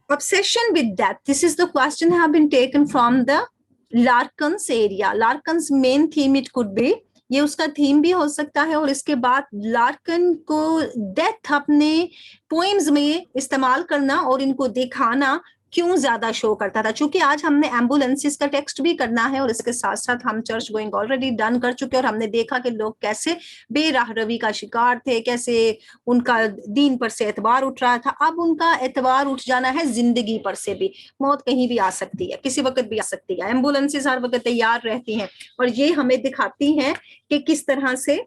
Obsession with death. This is the question have been taken from the Larkin's area. Larkin's main theme it could be, ये उसका theme भी हो सकता है। और इसके बाद लार्कन को डेथ अपने पोएम्स में इस्तेमाल करना और इनको दिखाना क्यों ज्यादा शो करता था। चूंकि आज हमने एम्बुलेंसेस का टेक्स्ट भी करना है और इसके साथ साथ हम चर्च गोइंग ऑलरेडी डन कर चुके, और हमने देखा कि लोग कैसे बेराह रवी का शिकार थे, कैसे उनका दीन पर से एतबार उठ रहा था। अब उनका एतबार उठ जाना है जिंदगी पर से भी। मौत कहीं भी आ सकती है, किसी वक्त भी आ सकती है। एम्बुलेंसेस हर वक्त तैयार रहती हैं और ये हमें दिखाती हैं कि किस तरह से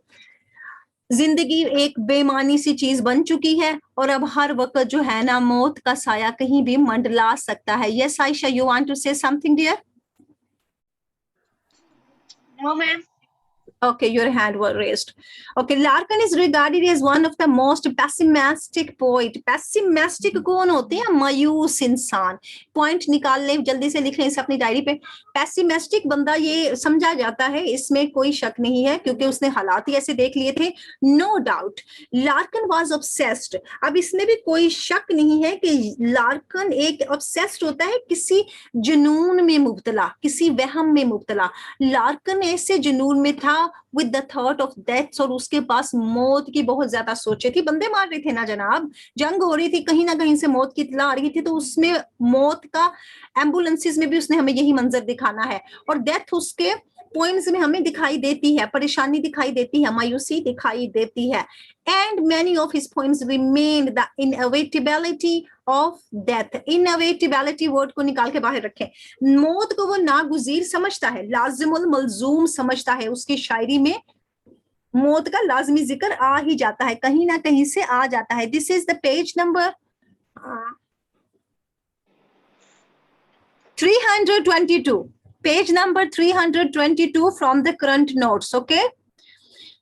जिंदगी एक बेमानी सी चीज बन चुकी है और अब हर वक्त जो है ना मौत का साया कहीं भी मंडला सकता है। Yes Ayesha, you want to say something dear? No ma'am. Okay, your hand was raised. Okay, Larkin is regarded as one of the most pessimistic poet. Pessimistic कौन होते हैं? मायूस इंसान। पॉइंट निकाल ले, जल्दी से लिख लें इसे अपनी डायरी पे। पेसिमिस्टिक बंदा ये समझा जाता है, इसमें कोई शक नहीं है, क्योंकि उसने हालात ही ऐसे देख लिए थे। No doubt Larkin was obsessed. अब इसमें भी कोई शक नहीं है कि लार्कन एक ऑब्सेस्ड होता है, किसी जुनून में मुब्तला, किसी वहम में मुब्तला। लार्कन ऐसे जुनून में था with the thought of death, और उसके पास मौत की बहुत ज्यादा सोचे थी। बंदे मार रहे थे ना जनाब, जंग हो रही थी, कहीं ना कहीं से मौत की इत्तला आ रही थी, तो उसमें मौत का एम्बुलेंसेस में भी उसने हमें यही मंजर दिखाना है। और डेथ उसके पोएम्स में हमें दिखाई देती है, परेशानी दिखाई देती है, मायूसी दिखाई देती है। And many of his poems remain the inevitability of death. Inevitability word को निकाल के बाहर रखें। मौत को वो नागुजीर समझता है, लाजिमुल मलजूम समझता है। उसकी शायरी में मौत का लाजमी जिक्र आ ही जाता है, कहीं ना कहीं से आ जाता है। This is the page number 322, page number 322 from the current notes. Okay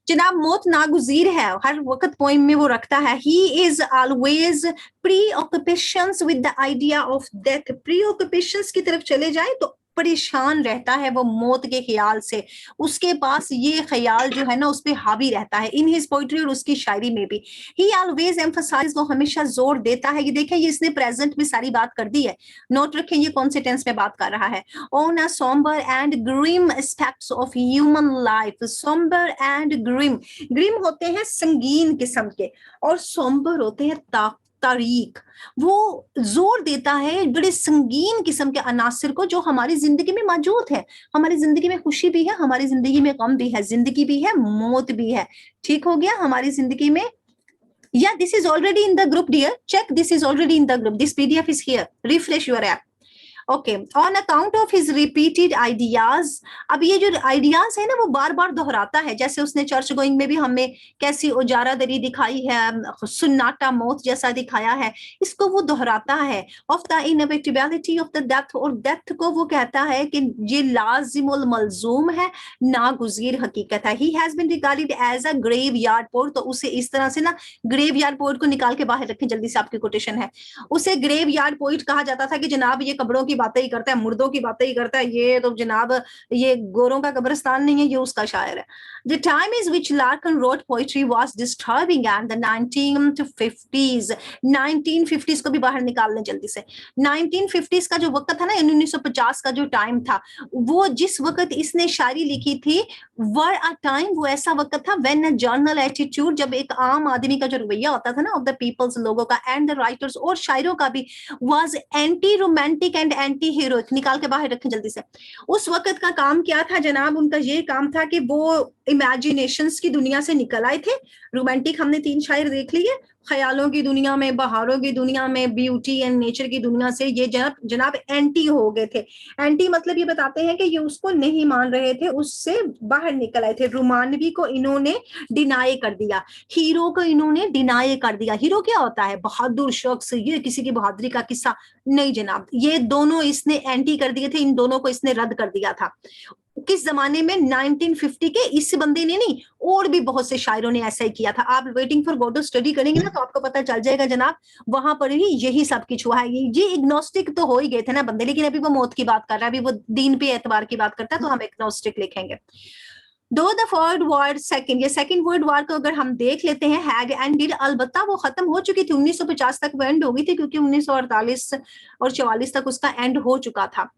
जनाब, मौत नागुजीर है, हर वक्त पोइम में वो रखता है। He is always pre occupations with the idea of death. Pre occupations की तरफ चले जाए तो परेशान रहता है वो मौत के ख्याल से। उसके पास ये ख्याल जो है ना उस पर हावी रहता है, इन हिज पोइट्री और उसकी शायरी में भी। ही ऑलवेज एम्फसाइज, वो हमेशा जोर देता है। ये देखें, ये इसने प्रेजेंट में सारी बात कर दी है, नोट रखें ये कौन से टेंस में बात कर रहा है। On a sombre and grim aspects of human life. Sombre and grim, grim होते हैं संगीन किस्म के और सोम्बर होते हैं तारीख। वो जोर देता है बड़े संगीन किस्म के अनासिर को जो हमारी जिंदगी में मौजूद है। हमारी जिंदगी में खुशी भी है, हमारी जिंदगी में गम भी है, जिंदगी भी है, मौत भी है। ठीक हो गया हमारी जिंदगी में। या this is already in the group dear, check this is already in the group, this PDF is here, refresh your app. Okay, on account of his repeated ideas. अब ये जो आइडियाज है ना वो बार बार दोहराता है, जैसे उसने चर्च गोइंग में भी हमें कैसी उजारा दरी दिखाई है, सुन्नाटा मौत जैसा दिखाया है, इसको वो दोहराता है। Of the inevitability of the death, और डेथ को वो कहता है कि ये लाजिमुल मलजूम है, नागुज़ीर हकीकत है। He has been regarded as a graveyard poet, तो उसे इस तरह से ना ग्रेव यार्ड पोएट को निकाल के बाहर रखें, जल्दी से आपकी कोटेशन है। उसे ग्रेव यार्ड पोएट कहा जाता था कि जनाब ये कब्रों की बातें ही करता है, मुर्दों की बातें ही करता है, ये तो जनाब ये गोरों का कब्रिस्तान नहीं है, ये उसका शायर है। The time is which Larkin wrote poetry was disturbing and the 1950s, 1950s को भी बाहर निकाल लें जल्दी से। 1950s का जो वक्त था ना, 1950 का जो टाइम था, वो जिस वक्त इसने शायरी लिखी थी, वर अ टाइम, वो ऐसा वक्त था व्हेन अ जर्नल एटीट्यूड, जब एक आम आदमी का जो रवैया होता था ना ऑफ द पीपल्स, लोगों का, एंड द राइटर्स और शायरों का भी, was anti romantic and anti heroic. निकाल के बाहर रखें जल्दी से। उस वक्त का काम क्या था जनाब? उनका ये काम था कि वो इमेजिनेशंस की दुनिया से निकल आए थे। रोमांटिक हमने 3 शायर देख लिए, ख्यालों की दुनिया में, बहारों की दुनिया में, ब्यूटी एंड नेचर की दुनिया से ये जनाब एंटी हो गए थे। एंटी मतलब ये बताते हैं कि ये उसको नहीं मान रहे थे, उससे बाहर निकल आए थे। रोमानवी को इन्होंने डिनाई कर दिया, हीरो को इन्होंने डिनाई कर दिया। हीरो क्या होता है? बहादुर शख्स, ये किसी की बहादुरी का किस्सा नहीं जनाब, ये दोनों इसने एंटी कर दिए थे, इन दोनों को इसने रद्द कर दिया था। किस जमाने में? 1950 के। इस बंदे ने नहीं, और भी बहुत से शायरों ने ऐसा ही किया था। आप वेटिंग फॉर गॉड स्टडी करेंगे ना तो आपको पता चल जाएगा जनाब, वहां पर ही यही सब कुछ हुआ है। ये इग्नोस्टिक तो हो ही गए थे ना बंदे, लेकिन अभी वो मौत की बात कर रहा है, अभी वो दीन पे एतबार की बात करता है, तो हम इग्नोस्टिक लिखेंगे। दो द थर्ड वर्ल्ड सेकंड, ये सेकंड वर्ल्ड वॉर को अगर हम देख लेते हैं, हैग एंडेड, अलबत्ता वो खत्म हो चुकी थी, 1950 तक वो एंड हो गई थी, क्योंकि 1948 और 44 तक उसका एंड हो चुका था।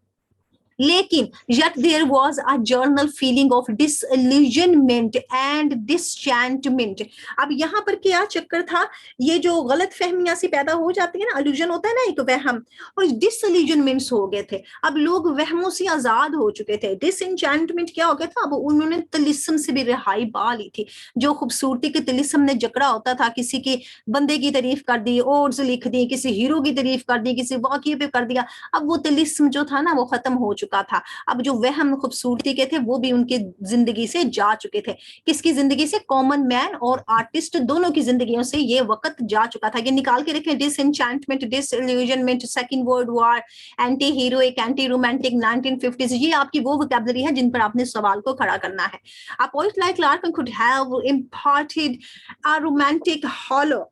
लेकिन yet there was a general feeling of disillusionment and disenchantment। अब यहाँ पर क्या चक्कर था, ये जो गलत फहमियां सी पैदा हो जाती है ना, अलूजन होता है ना एक वहम, और डिसइल्यूजनमेंट्स हो गए थे, अब लोग वहमों से आजाद हो चुके थे। डिसएंचेंटमेंट क्या हो गया था, अब उन्होंने तिलिस्म से भी रिहाई पा ली थी। जो खूबसूरती के तिलिस्म ने जकड़ा होता था, किसी के बंदे की तारीफ कर दी, ओड्स लिख दी, किसी हीरो की तारीफ कर दी, किसी वाकये पे कर दिया, अब वो तिलिस्म जो था ना वो खत्म हो चुका था। अब जो वहम खूबसूरती के थे वो भी उनकी जिंदगी से जा चुके थे। किसकी जिंदगी से, कॉमन मैन और आर्टिस्ट दोनों की जिंदगियों से ये वक्त जा चुका था। ये निकाल के रखें, disenchantment, disillusionment, second world war, anti heroic, anti romantic, 1950s, ये आपकी वो वोकैबुलरी है जिन पर आपने सवाल को खड़ा करना है। A poet like Larkin could have imparted a romantic hollow।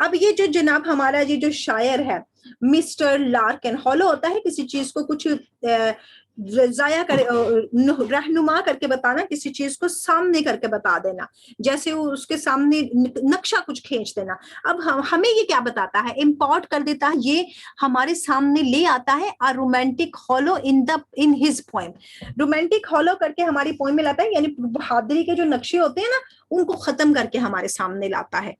अब ये जो जनाब हमारा ये जो शायर है मिस्टर लार्किन, हॉलो होता है किसी चीज को कुछ जाया करे, रहनुमा करके बताना, किसी चीज को सामने करके बता देना, जैसे वो उसके सामने नक्शा कुछ खींच देना। अब हमें ये क्या बताता है, इम्पोर्ट कर देता है, ये हमारे सामने ले आता है a romantic hollow in his poem. Romantic hollow करके हमारी पोएम में लाता है, यानी बहादुरी के जो नक्शे होते हैं ना उनको खत्म करके हमारे सामने लाता है।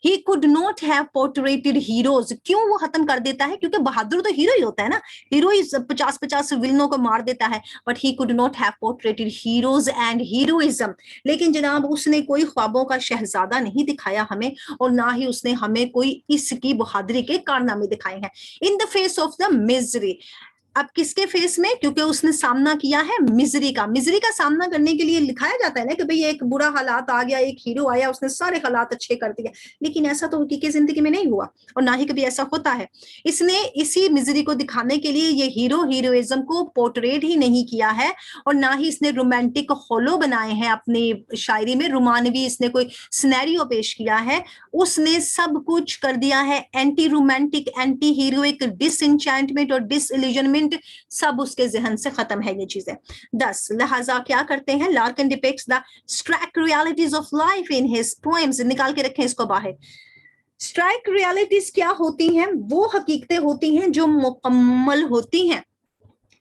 He could not have portrayed heroes। क्यों वो खत्म कर देता है, क्योंकि बहादुर तो हीरो ही होता है ना, हीरो ही 50-50 विलनों को मार देता है, but he could not have portrayed heroes and heroism। लेकिन जनाब उसने कोई ख्वाबों का शहजादा नहीं दिखाया हमें, और ना ही उसने हमें कोई इसकी बहादुरी के कारनामे दिखाए हैं। In the face of the misery, अब किसके फेस में, क्योंकि उसने सामना किया है मिजरी का। मिजरी का सामना करने के लिए लिखाया जाता है ना कि भाई एक बुरा हालात आ गया, एक हीरो आया, उसने सारे हालात अच्छे कर दिए, लेकिन ऐसा तो उनकी जिंदगी में नहीं हुआ, और ना ही कभी ऐसा होता है। इसने इसी मिजरी को दिखाने के लिए ये हीरो हीरोइज्म को पोर्ट्रेट ही नहीं किया है, और ना ही इसने रोमांटिक होलो बनाए हैं अपनी शायरी में, रोमानवी इसने कोई सिनेरियो पेश किया है, उसने सब कुछ कर दिया है एंटी रोमांटिक, एंटी हीरोइक, डिसएंचेंटमेंट और डिसइल्यूजनमेंट, सब उसके जहन से खत्म है ये चीजें। 10 लिहाजा क्या करते हैं, Larkin depicts the strike realities of life in his poems. निकाल के रखें इसको बाहर। स्ट्राइक रियलिटीज क्या होती हैं, वो हकीकतें होती हैं जो मुकम्मल होती हैं।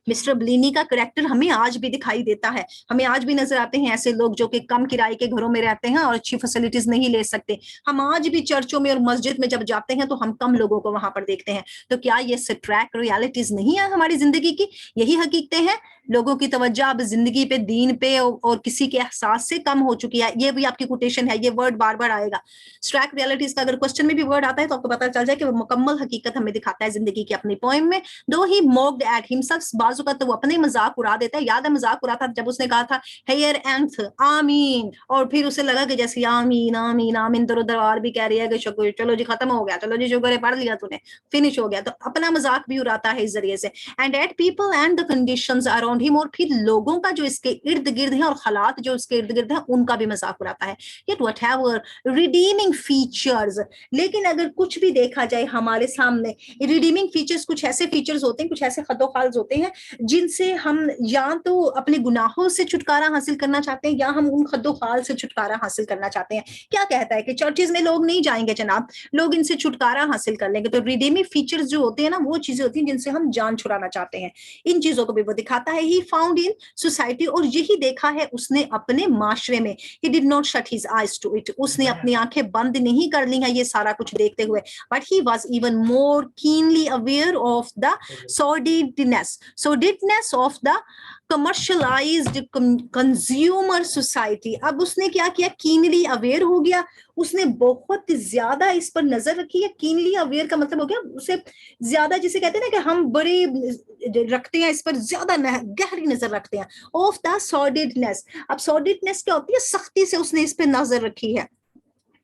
मिस्टर ब्लिनी का करैक्टर हमें आज भी दिखाई देता है, हमें आज भी नजर आते हैं ऐसे लोग जो कि कम किराए के घरों में रहते हैं और अच्छी फैसिलिटीज नहीं ले सकते। हम आज भी चर्चों में और मस्जिद में जब जाते हैं तो हम कम लोगों को वहां पर देखते हैं। तो क्या ये स्ट्रैक रियलिटीज नहीं है हमारी जिंदगी की, यही हकीकतें हैं। लोगों की तवज्जो अब जिंदगी पे, दीन पे और किसी के एहसास से कम हो चुकी है। ये भी आपकी कोटेशन है, ये वर्ड बार बार आएगा। स्ट्रैक रियलिटीज का अगर क्वेश्चन में भी वर्ड आता है तो आपको पता चल जाए कि वो मुकम्मल हकीकत हमें दिखाता है जिंदगी की अपनी पोएम में। दो ही मोक्ड एट हिमसेल्फ, बाजू का तो वो अपने मजाक उड़ा देता है। याद है मजाक उड़ा था जब उसने कहा था हेयर एंथ आमीन, और फिर उसे लगा कि जैसे आमीन आमीन आमीन दरो दरबार भी कह रही है कि चलो जी खत्म हो गया, चलो जी शुक्र पढ़ लिया तूने, फिनिश हो गया, तो अपना मजाक भी उड़ाता है इस जरिए से। And at people and the conditions around him, और फिर लोगों का जो इसके इर्द गिर्द है और हालात जो इसके इर्द गिर्द है उनका भी मजाक उड़ाता है। Yet whatever redeeming features, लेकिन अगर कुछ भी देखा जाए हमारे सामने, रिडीमिंग फीचर्स कुछ ऐसे फीचर्स होते हैं, कुछ ऐसे खतोखाल्स होते हैं जिनसे हम या तो अपने गुनाहों से छुटकारा हासिल करना चाहते हैं या हम उन खतोखाल से छुटकारा हासिल करना चाहते हैं। क्या कहता है कि चर्चेज में लोग नहीं जाएंगे जनाब, लोग इनसे छुटकारा हासिल कर लेंगे। तो रिडीमिंग फीचर्स जो होते हैं ना वो चीजें होती हैं जिनसे हम जान छुड़ाना चाहते हैं। इन चीजों को भी वो दिखाता है। ही फाउंड इन सोसाइटी, और यही देखा है उसने अपने माशरे में। He did not shut his eyes to it, उसने अपनी आंखें बंद नहीं कर ली हैं ये सारा कुछ देखते हुए, but he was even more keenly aware of the sordidness of the commercialized consumer society। अब उसने क्या किया, कीनली अवेयर हो गया, उसने बहुत ज्यादा इस पर नजर रखी है। कीनली अवेयर का मतलब हो गया उसे ज्यादा, जिसे कहते हैं ना कि हम बड़े रखते हैं, इस पर ज्यादा गहरी नजर रखते हैं। ऑफ द सॉर्डिडनेस, अब सॉर्डिडनेस क्या होती है, सख्ती से उसने इस पर नजर रखी है।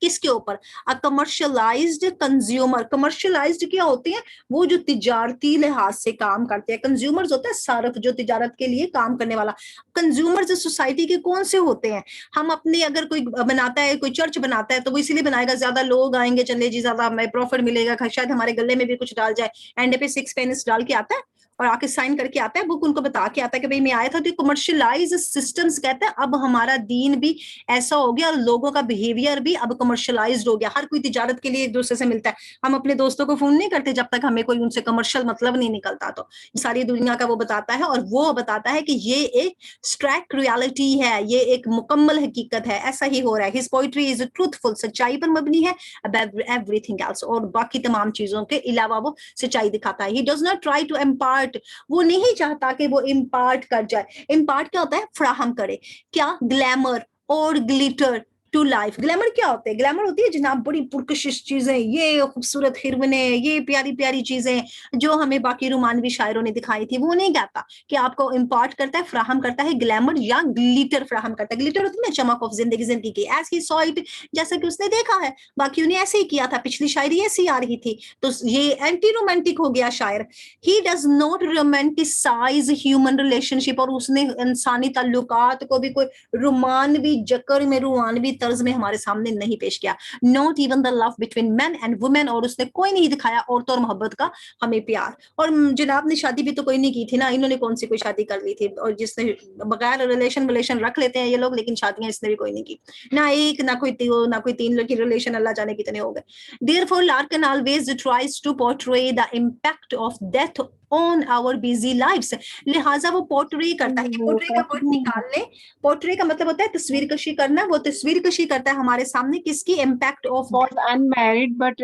किसके ऊपर, अ कमर्शियलाइज्ड कंज्यूमर। कमर्शियलाइज्ड क्या होते हैं, वो जो तिजारती लिहाज से काम करते हैं। कंज्यूमर्स होता है सार्फ, जो तिजारत के लिए काम करने वाला। कंज्यूमर्स सोसाइटी के कौन से होते हैं, हम अपने, अगर कोई बनाता है, कोई चर्च बनाता है तो वो इसलिए बनाएगा ज्यादा लोग आएंगे, चले जी ज्यादा हमें प्रॉफिट मिलेगा, शायद हमारे गले में भी कुछ डाल जाए, एंड पे 6 पेनिस डाल के आता है, और आके साइन करके आता है, बुक उनको बता के आता है कि भाई मैं आया था। तो कमर्शियलाइज सिस्टम्स कहते हैं अब हमारा दीन भी ऐसा हो गया और लोगों का बिहेवियर भी अब कमर्शलाइज्ड हो गया। हर कोई तिजारत के लिए एक दूसरे से मिलता है। हम अपने दोस्तों को फोन नहीं करते जब तक हमें कोई उनसे कमर्शियल मतलब नहीं निकलता। तो सारी दुनिया का वो बताता है, और वो बताता है कि ये एक स्ट्रैक रियलिटी है, ये एक मुकम्मल हकीकत है, ऐसा ही हो रहा है। हिज पोइट्री इज ट्रूथफुल, सच्चाई पर मबनी है, अबाउट एवरीथिंग एल्स, और बाकी तमाम चीजों के अलावा वो सच्चाई दिखाता है। He does not try to impart, वो नहीं चाहता कि वो इम्पार्ट कर जाए। इम्पार्ट क्या होता है? फराहम करे। क्या? ग्लैमर और ग्लिटर टू लाइफ। ग्लैमर क्या होते हैं? ग्लैमर होती है जनाब बड़ी पुरकशिश चीजें, ये खूबसूरत हिरवने, ये प्यारी प्यारी चीजें जो हमें बाकी रोमानवी शायरों ने दिखाई थी। वो नहीं कहता कि आपको इम्पार्ट करता है, फराहम करता है ग्लैमर या ग्लिटर फराहम करता है। ग्लिटर होती है ना चमक ऑफ जिंदगी की, एज ही सॉ इट, जैसा कि उसने देखा है बाकियों ने ऐसे ही किया था। पिछली शायरी ऐसी आ रही थी, तो ये एंटी रोमांटिक हो गया शायर। ही does not romanticise human relationship, और उसने इंसानी ताल्लुकात को भी कोई रोमानवी जकर में, रोमानवी तर्ज में हमारे सामने नहीं पेश किया। Not even the love between man and women, और उसने कोई नहीं दिखाया औरतों और मोहब्बत का हमें प्यार। और जनाब ने शादी भी तो कोई नहीं की थी ना, इन्होंने कौन सी कोई शादी कर ली थी? और जिसने बगैर रिलेशन रख लेते हैं ये लोग, लेकिन शादियां इसने भी कोई नहीं की, ना एक, ना कोई तीन लोग की रिलेशन, अल्लाह जाने कितने हो गए। Therefore, Larkin always tries to portray the impact of death on our busy lives. लिहाजा वो पोर्ट्रे करता है। पोर्ट्रे का वर्ड निकाल ले। पोर्ट्रे का मतलब होता है तस्वीर कशी करना। वो तस्वीर कशी करता है हमारे सामने किसकी? Impact of was unmarried, but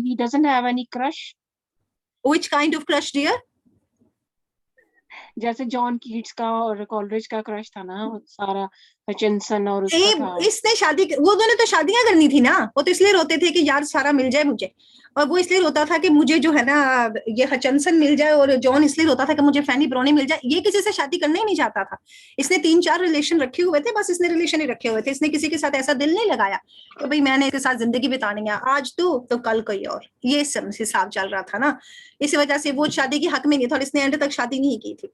he doesn't have any crush. which kind of crush, dear? जैसे जॉन कीट्स का और कॉलरिज का क्रश था ना, सारा हचिनसन और उसका था। इसने शादी, वो दोनों तो शादियां करनी थी ना, वो तो इसलिए रोते थे कि यार सारा मिल जाए मुझे, और वो इसलिए रोता था कि मुझे जो है ना ये हचनसन मिल जाए, और जॉन इसलिए रोता था कि मुझे फैनी ब्रोनी मिल जाए। ये किसी से शादी करना ही नहीं चाहता था। इसने 3-4 रिलेशन रखे हुए थे, बस इसने रिलेशन ही रखे हुए थे। इसने किसी के साथ ऐसा दिल नहीं लगाया कि भाई मैंने इसके साथ जिंदगी बितानी है, आज तो कल कोई और। ये हिसाब चल रहा था ना, इसी वजह से वो शादी के हक में नहीं था, और इसने एंड तक शादी नहीं की थी।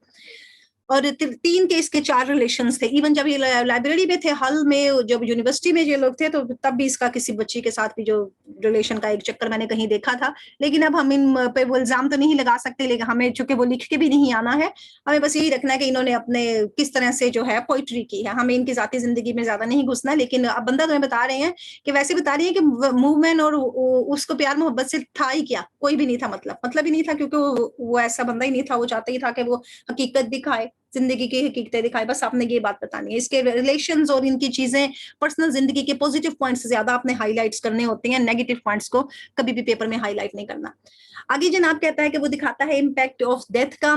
और 3 के इसके 4 रिलेशंस थे। इवन जब ये लाइब्रेरी में थे, हल में, जब यूनिवर्सिटी में ये लोग थे, तो तब भी इसका किसी बच्ची के साथ भी जो रिलेशन का एक चक्कर मैंने कहीं देखा था। लेकिन अब हम इन पे वो इल्जाम तो नहीं लगा सकते, लेकिन हमें चूंकि वो लिख के भी नहीं आना है, हमें बस यही रखना है कि इन्होंने अपने किस तरह से जो है पोइट्री की है। हमें इनकी जाती जिंदगी में ज्यादा नहीं घुसना। लेकिन अब बंदा तुम्हें बता रहे हैं कि वैसे बता रही है कि मूवमेंट और उसको प्यार मोहब्बत से था ही क्या? कोई भी नहीं था, मतलब ही नहीं था, क्योंकि वो ऐसा बंदा ही नहीं था। वो चाहता ही था कि वो हकीकत दिखाए, जिंदगी की हकीकतें दिखाए। बस आपने ये बात बतानी है। इसके रिलेशंस और इनकी चीजें, पर्सनल जिंदगी के पॉजिटिव पॉइंट्स ज्यादा आपने हाईलाइट्स करने होते हैं, नेगेटिव पॉइंट्स को कभी भी पेपर में हाईलाइट नहीं करना। आगे जनाब कहता है कि वो दिखाता है इम्पैक्ट ऑफ डेथ का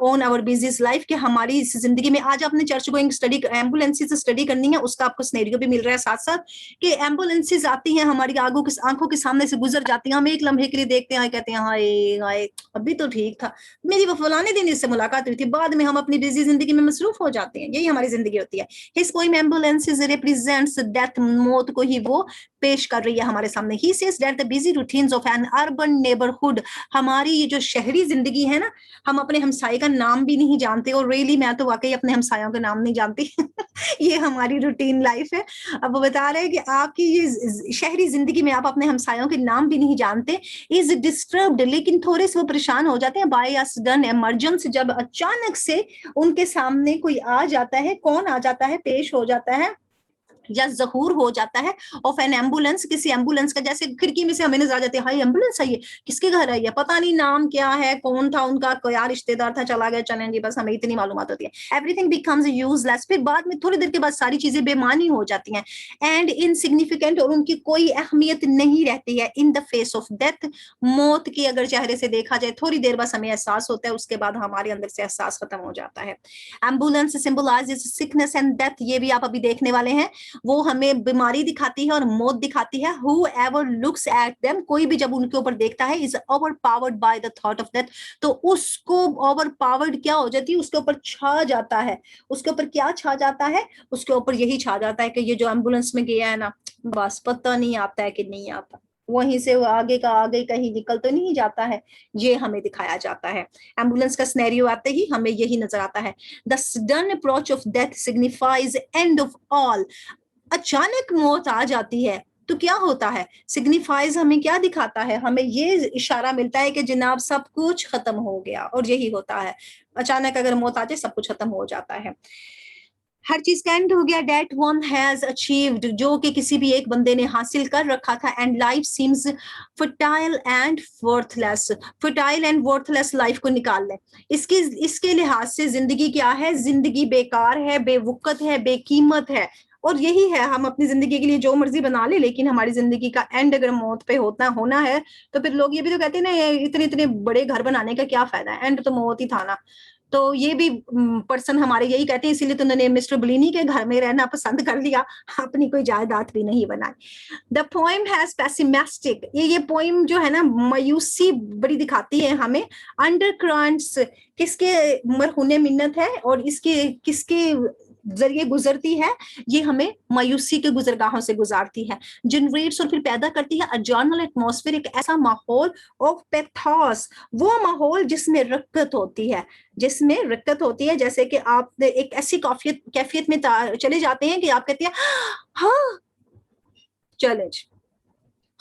ऑन आवर बिजी लाइफ, कि हमारी इस जिंदगी में। आज आपने church going study, ambulances study करनी है, उसका आपको सिनेरियो भी मिल रहा है साथ साथ, कि एम्बुलेंसेज आती हैं हमारी आंखों के सामने से गुजर जाती हैं। हम एक लम्हे के लिए देखते हैं, कहते हैं हाय हाय अभी तो ठीक था, मेरी वो फलाने दिन इससे मुलाकात हुई थी। बाद में हम अपनी बिजी जिंदगी में मसरूफ हो जाते हैं। यही हमारी जिंदगी होती है। His poem ambulances represents death, मौत को ही वो पेश कर रही है हमारे सामने। He says that the busy routines of N urban neighbourhood, हमारी ये जो शहरी जिंदगी है ना, हम अपने हमसाये का नाम भी नहीं जानते। और रियली मैं तो वाकई अपने हमसायों का नाम नहीं जानती ये हमारी रूटीन लाइफ है। अब वो बता रहे हैं कि आपकी ये शहरी जिंदगी में आप अपने हमसायों के नाम भी नहीं जानते। इज डिस्टर्ब्ड, लेकिन थोड़े से वो परेशान हो जाते हैं बाय अ सडन इमरजेंस, जब अचानक से उनके सामने कोई आ जाता है। कौन आ जाता है? पेश हो जाता है या ज़हूर हो जाता है ऑफ एन एम्बुलेंस, किसी एम्बुलेंस का। जैसे खिड़की में से हमें नजर आ जाते हैं, हाय एम्बुलेंस आई है, किसके घर आई है, पता नहीं नाम क्या है, कौन था उनका, क्या रिश्तेदार था, चला गया, चलें जी, बस हमें इतनी मालूमात होती है। एवरीथिंग बिकम्स यूजलेस, फिर बाद में थोड़ी देर के बाद सारी चीजें बेमानी हो जाती हैं, एंड इनसिग्निफिकेंट, और उनकी कोई अहमियत नहीं रहती है। In the face of death, मौत की अगर चेहरे से देखा जाए, थोड़ी देर बस हमें एहसास होता है, उसके बाद हमारे अंदर से एहसास खत्म हो जाता है। Ambulance symbolizes sickness and death, ये भी आप अभी देखने वाले हैं। वो हमें बीमारी दिखाती है और मौत दिखाती है। Whoever looks at them, कोई भी जब उनके ऊपर देखता है, is overpowered by the thought of death, तो उसको overpowered क्या हो जाती है? उसके ऊपर छा जाता है। उसके ऊपर क्या छा जाता है? उसके ऊपर यही छा जाता है कि ये जो एम्बुलेंस में गया है ना, बस पता नहीं आता है कि नहीं आता, वहीं से वो आगे का आगे कहीं निकल तो नहीं जाता है। ये हमें दिखाया जाता है। एम्बुलेंस का सिनेरियो आते ही हमें यही नजर आता है। The sudden approach of death signifies end of all, अचानक मौत आ जाती है तो क्या होता है, सिग्निफाइज हमें क्या दिखाता है, हमें ये इशारा मिलता है कि जनाब सब कुछ खत्म हो गया। और यही होता है, अचानक अगर मौत आ जाए सब कुछ खत्म हो जाता है, हर चीज का एंड हो गया। डेट वन हैज अचीव्ड, जो कि किसी भी एक बंदे ने हासिल कर रखा था। And life seems fertile and worthless, fertile and worthless life को निकाल लें। इसके लिहाज से जिंदगी क्या है, जिंदगी बेकार है, बेवकत है, बेकीमत है। और यही है, हम अपनी जिंदगी के लिए जो मर्जी बना ले, लेकिन हमारी जिंदगी का एंड अगर मौत पे होना है, तो फिर लोग ये भी तो कहते हैं ना, इतने इतने बड़े घर बनाने का क्या फायदा है, एंड तो मौत ही था ना। तो ये भी पर्सन हमारे यही कहते हैं, इसीलिए तो उन्होंने मिस्टर ब्लिनी के घर में रहना पसंद कर लिया, अपनी कोई जायदाद भी नहीं बनाई। द पोइम हैज पेसिमिस्टिक, ये पोइम जो है ना मायूसी बड़ी दिखाती है हमें। अंडर करंट्स, किसके मरहूने मिन्नत है और इसके किसके जरिए गुजरती है, ये हमें मायूसी के गुजरगाहों से गुजारती है। जनरेट्स, और फिर पैदा करती है अ जर्नल एटमॉस्फेयर, एक ऐसा माहौल ऑफ पैथोस, वो माहौल जिसमें रक्कत होती है, जिसमें रक्कत होती है। जैसे कि आप एक ऐसी कैफियत में चले जाते हैं कि आप कहते हैं हाँ चले,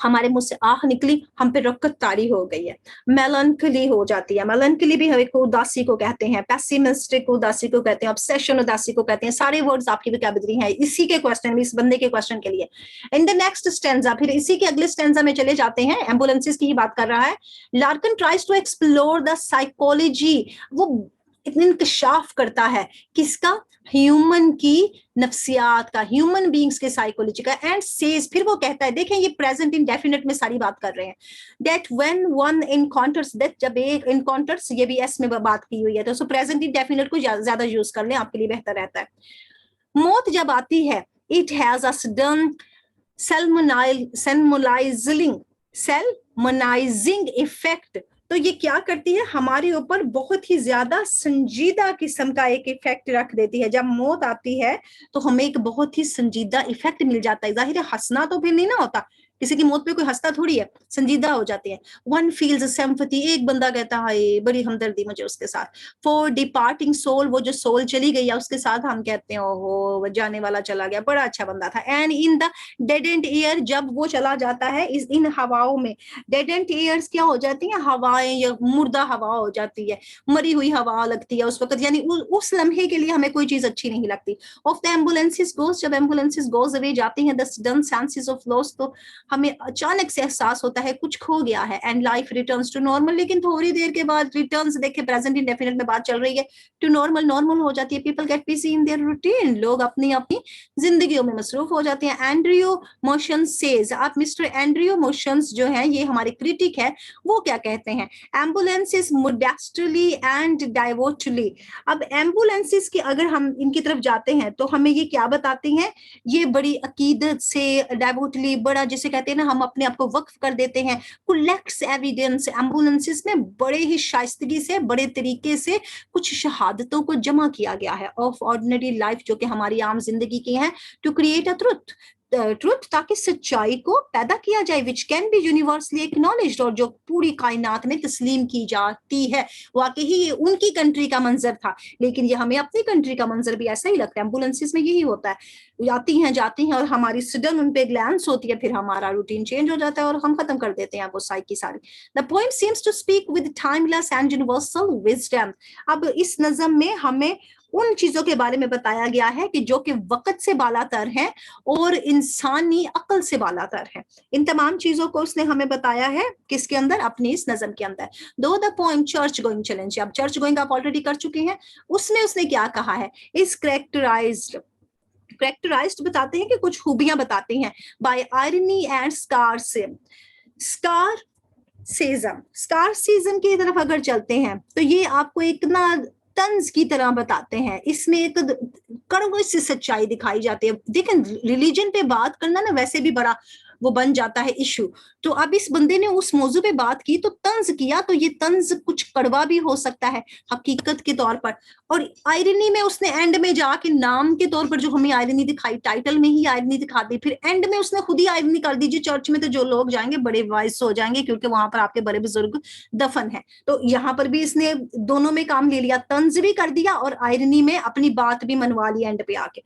हमारे मुंह से आह निकली, हम पे रक्कत तारी हो गई है। मेलनकली हो जाती है, मेलनकली भी एक उदासी को कहते हैं, पेसिमिस्टिक उदासी को कहते हैं, ऑब्सेशन उदासी को कहते हैं। सारे वर्ड्स आपकी वोकैबुलरी है इसी के क्वेश्चन में, इस बंदे के क्वेश्चन के लिए। इन द नेक्स्ट स्टेंजा, फिर इसी के अगले स्टेंजा में चले जाते हैं, एम्बुलेंसेस की ही बात कर रहा है। Larkin tries to explore the psychology, वो इंकशाफ करता है किसका, ह्यूमन की नफ्सियात का, ह्यूमन बीइंग्स के साइकोलॉजी का। एंड सेज, फिर वो कहता है, देखें ये प्रेजेंट इंडेफिनिट में सारी बात कर रहे हैं। That when one encounters death, जब एक एनकाउंटर्स, ये भी एस में बात की हुई है, तो प्रेजेंट इंडेफिनिट को ज्यादा यूज कर लें, आपके लिए बेहतर रहता है। मौत जब आती है, it has a sudden solemnising effect, तो ये क्या करती है, हमारे ऊपर बहुत ही ज्यादा संजीदा किस्म का एक इफेक्ट रख देती है। जब मौत आती है तो हमें एक बहुत ही संजीदा इफेक्ट मिल जाता है। जाहिर है हंसना तो फिर नहीं ना होता, किसी की मौत पे कोई हंसता थोड़ी है, संजीदा हो जाती है। वन फील्स सिंपैथी, एक बंदा कहता है बड़ी हमदर्दी मुझे उसके साथ। फॉर डिपार्टिंग सोल, वो जो सोल चली गई है उसके साथ हम कहते हैं ओहो जाने वाला चला गया, बड़ा अच्छा बंदा था। And in the dead and air, जब वो चला जाता है इस इन हवाओं में, डेड एंड एयर्स क्या हो जाती है, हवाएं या मुर्दा हवा हो जाती है, मरी हुई हवा लगती है उस वक्त, यानी उस लम्हे के लिए हमें कोई चीज अच्छी नहीं लगती। ऑफ द एम्बुलेंसेस गोज, जब एम्बुलेंसेस गोज अवे जाती हैं, the sudden senses of loss, तो हमें अचानक से एहसास होता है कुछ खो गया है। And life returns to normal, लेकिन थोड़ी देर के बाद रिटर्न्स, देखिए प्रेजेंट इंडेफिनिट में बात चल रही है, टू नॉर्मल, नॉर्मल हो जाती है। People get busy in their routine, लोग अपनी अपनी जिंदगियों में मसरूफ हो जाते हैं। एंड्रयू मोशन सेज, आप मिस्टर एंड्रयू मोशंस जो है, ये हमारे क्रिटिक है, वो क्या कहते हैं, एम्बुलेंसेस मोडेस्टली एंड डाइवोटली। अब एम्बुलेंसेस की अगर हम इनकी तरफ जाते हैं तो हमें ये क्या बताती हैं, ये बड़ी अकीदत से, डाइवोटली, बड़ा जिसे कहते हैं ना, हम अपने आप को वक्फ कर देते हैं। कलेक्ट्स एविडेंस, एम्बुलेंसेस में बड़े ही शाइस्तगी से, बड़े तरीके से कुछ शहादतों को जमा किया गया है ऑफ ऑर्डिनरी लाइफ, जो कि हमारी आम जिंदगी की है, टू क्रिएट अ ट्रुथ, ताकि सच्चाई को पैदा किया जाए, which can be universally acknowledged, और जो पूरी कायनात में तस्लीम की जाती है। वाकई ही ये उनकी कंट्री का मंजर था, लेकिन ये हमें अपनी कंट्री का मंजर भी ऐसा ही लगता है। एम्बुलेंसेस में यही होता है, आती हैं जाती हैं और हमारी सडन उन पे ग्लैंस होती है, फिर हमारा रूटीन चेंज हो जाता है और हम खत्म कर देते हैं वो साइकी सारी। The poem seems to speak with timeless and universal wisdom. अब इस नज़म में हमें उन चीजों के बारे में बताया गया है कि जो कि वक्त से बालातर हैं और इंसानी अक्ल से बालातर है। इन तमाम चीजों को उसने हमें बताया है किसके अंदर, अपनी इस नज़म के अंदर। दो the poem church going challenge, अब चर्च गोइंग आप ऑलरेडी कर चुके हैं, उसमें उसने क्या कहा है, इस करेक्टराइज्ड बताते हैं कि कुछ खूबियां बताते हैं, बाय आयरनी एंड स्कारसिज्म की तरफ अगर चलते हैं तो ये आपको एक ना तंज की तरह बताते हैं, इसमें एक कड़वी सी सच्चाई दिखाई जाती है। देखें रिलीजन पे बात करना ना वैसे भी बड़ा वो बन जाता है इशू, तो अब इस बंदे ने उस मौजू पे बात की तो तंज किया, तो ये तंज कुछ कड़वा भी हो सकता है हकीकत के तौर पर। और आयरनी में उसने एंड में जाके नाम के तौर पर जो हमें आयरनी दिखाई, टाइटल में ही आयरनी दिखा दी, फिर एंड में उसने खुद ही आयरनी कर दीजिए, चर्च में तो जो लोग जाएंगे बड़े वाइस हो जाएंगे क्योंकि वहां पर आपके बड़े बुजुर्ग दफन है। तो यहाँ पर भी इसने दोनों में काम ले लिया, तंज भी कर दिया और आयरनी में अपनी बात भी मनवा ली एंड पे आके।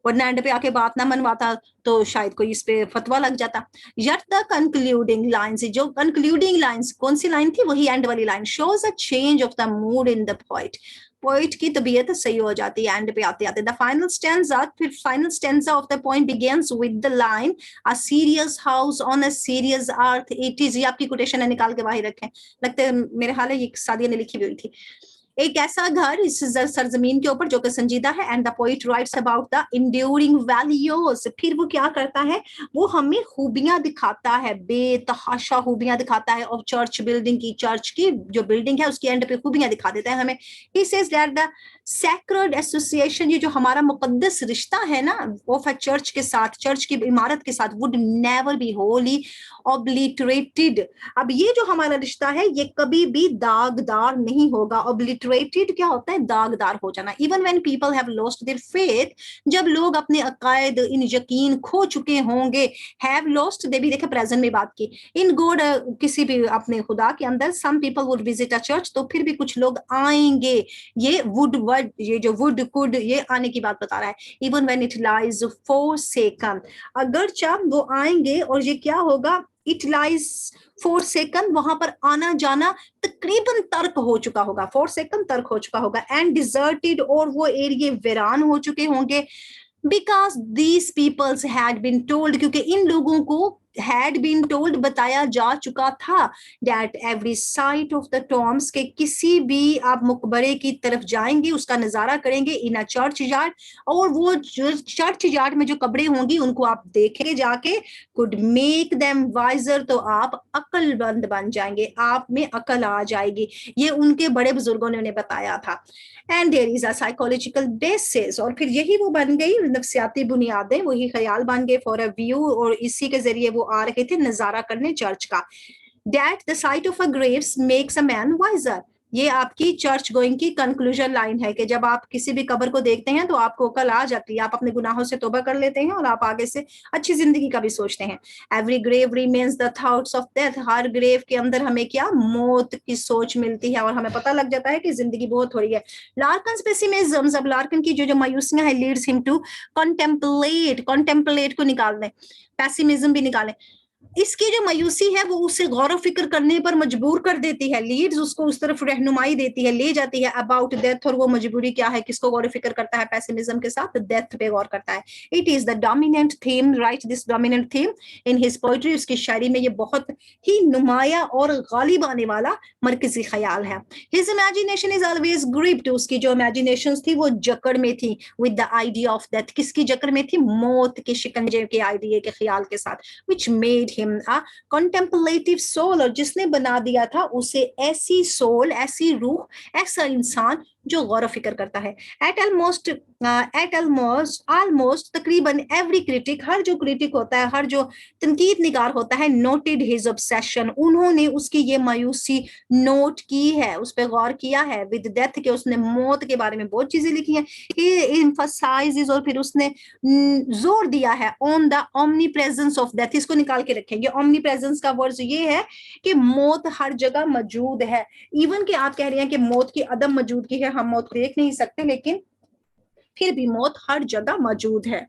वरना एंड पे आके बात ना मनवाता तो शायद कोई इस पे फतवा लग जाता। यट द कंक्लूडिंग लाइंस, जो कंक्लूडिंग लाइंस कौन सी लाइन थी, वही एंड वाली line, shows a change of the mood in the poet, poet की तबीयत सही हो जाती है एंड पे आते आते। द फाइनल स्टैंजा, फिर final stanza of the poem begins with the line a serious house on a serious earth it is. ये आपकी कोटेशन है, निकाल के बाहर रखें, लगता है मेरे हाल है ये सादिया ने लिखी हुई थी। एक ऐसा घर इस सरजमीन के ऊपर जो कि संजीदा है, and the poet writes about the enduring values. फिर वो क्या करता है, वो हमें खूबियां दिखाता है, बेतहाशा खूबियां दिखाता है ऑफ चर्च बिल्डिंग की, चर्च की जो बिल्डिंग है उसकी एंड पे खूबियां दिखा देता है हमें। He says that the sacred association, ये जो हमारा मुकद्दस रिश्ता है ना ऑफ अ चर्च के साथ, चर्च की इमारत के साथ, would never be Holi obliterated. अब ये जो हमारा रिश्ता है ये कभी भी दागदार नहीं होगा। ऑब्लिटरेटेड क्या होता है, दागदार हो जाना। Even when people have lost their faith, जब लोग अपने अकायद इन यकीन खो चुके होंगे, हैव लॉस्ट, दे भी देखे प्रेजेंट में बात की, इन गॉड, किसी भी अपने खुदा के अंदर, some people would visit a church, तो फिर भी कुछ लोग आएंगे। ये वुड वर्ड, ये जो वुड कुड, ये आने की बात बता रहा है। Even when it lies forsaken, अगर चाह वो आएंगे और ये क्या होगा, इट लाइज फोरसेकन, वहां पर आना जाना तकरीबन तर्क हो चुका होगा, फोरसेकन तर्क हो चुका होगा, एंड डिजर्टेड, और वो एरिया वीरान हो चुके होंगे। Because these peoples had been told, क्योंकि इन लोगों को had been told, बताया जा चुका था, that every site of the tombs, के किसी भी आप मकबरे की तरफ जाएंगे उसका नजारा करेंगे इन अ चर्च यार्ड, और वो जो चर्च यार्ड में जो कब्रें होंगी उनको आप देखेंगे जाके, could make them wiser, तो आप अक्लमंद बन जाएंगे, आप में अकल आ जाएगी। ये उनके बड़े बुजुर्गों ने उन्हें बताया था। And there is a psychological basis, और फिर यही वो बन गई नफ्सियाती बुनियादें, वही ख्याल बन गए फॉर अ व्यू, और इसी के जरिए वो आ रहे थे नजारा करने चर्च का। That the sight of a graves makes a man wiser, ये आपकी चर्च गोइंग की कंक्लूजन लाइन है कि जब आप किसी भी कब्र को देखते हैं तो आपको अकल आ जाती है, आप अपने गुनाहों से तौबा कर लेते हैं और आप आगे से अच्छी जिंदगी का भी सोचते हैं। Every grave remains the thoughts of death, हर ग्रेव के अंदर हमें क्या, मौत की सोच मिलती है, और हमें पता लग जाता है कि जिंदगी बहुत थोड़ी है। लार्कन्स पेसिमिज्म, अब लार्कन की जो मायूसियां है, leads him to contemplate, contemplate को निकाल दें, पेसिमिज्म भी निकालें, इसकी जो मायूसी है वो उसे गौर फिक्र करने पर मजबूर कर देती है, लीड्स उसको उस तरफ रहनुमाई देती है, ले जाती है अबाउट डेथ, और वो मजबूरी क्या है, किसको गौर फिक्र करता है, पेसिमिज्म के साथ डेथ पे गौर करता है। It is the dominant theme, right this dominant theme in his poetry, उसकी शायरी में ये बहुत ही नुमाया और गालिब आने वाला मरकजी ख्याल है। His imagination is always gripped, उसकी जो इमेजिनेशन थी वो जकड़ में थी, with the idea of death, किसकी जकड़ में थी, मौत के शिकंजे के आइडिया के ख्याल के साथ, which made him a contemplative soul, और जिसने बना दिया था उसे ऐसी सोल, ऐसी रूह, ऐसा इंसान जो गौर फिक्र करता है। एट ऑलमोस्ट तकरीबन एवरी क्रिटिक, हर जो क्रिटिक होता है, हर जो तनकीद निगार होता है, नोटेड हिज ऑब्सेशन, उन्होंने उसकी ये मायूसी नोट की है, उस पर गौर किया है, विद डेथ के, उसने मौत के बारे में बहुत चीजें लिखी हैं। ही एम्फसाइजेस, और फिर उसने जोर दिया है on the omni presence of death, इसको निकाल के रखेंगे। ओमनी प्रेजेंस का वर्ड ये है कि मौत हर जगह मौजूद है, इवन कि आप कह रहे हैं कि मौत की अदम मौजूदगी है, हम मौत देख नहीं सकते, लेकिन फिर भी मौत हर जगह मौजूद है।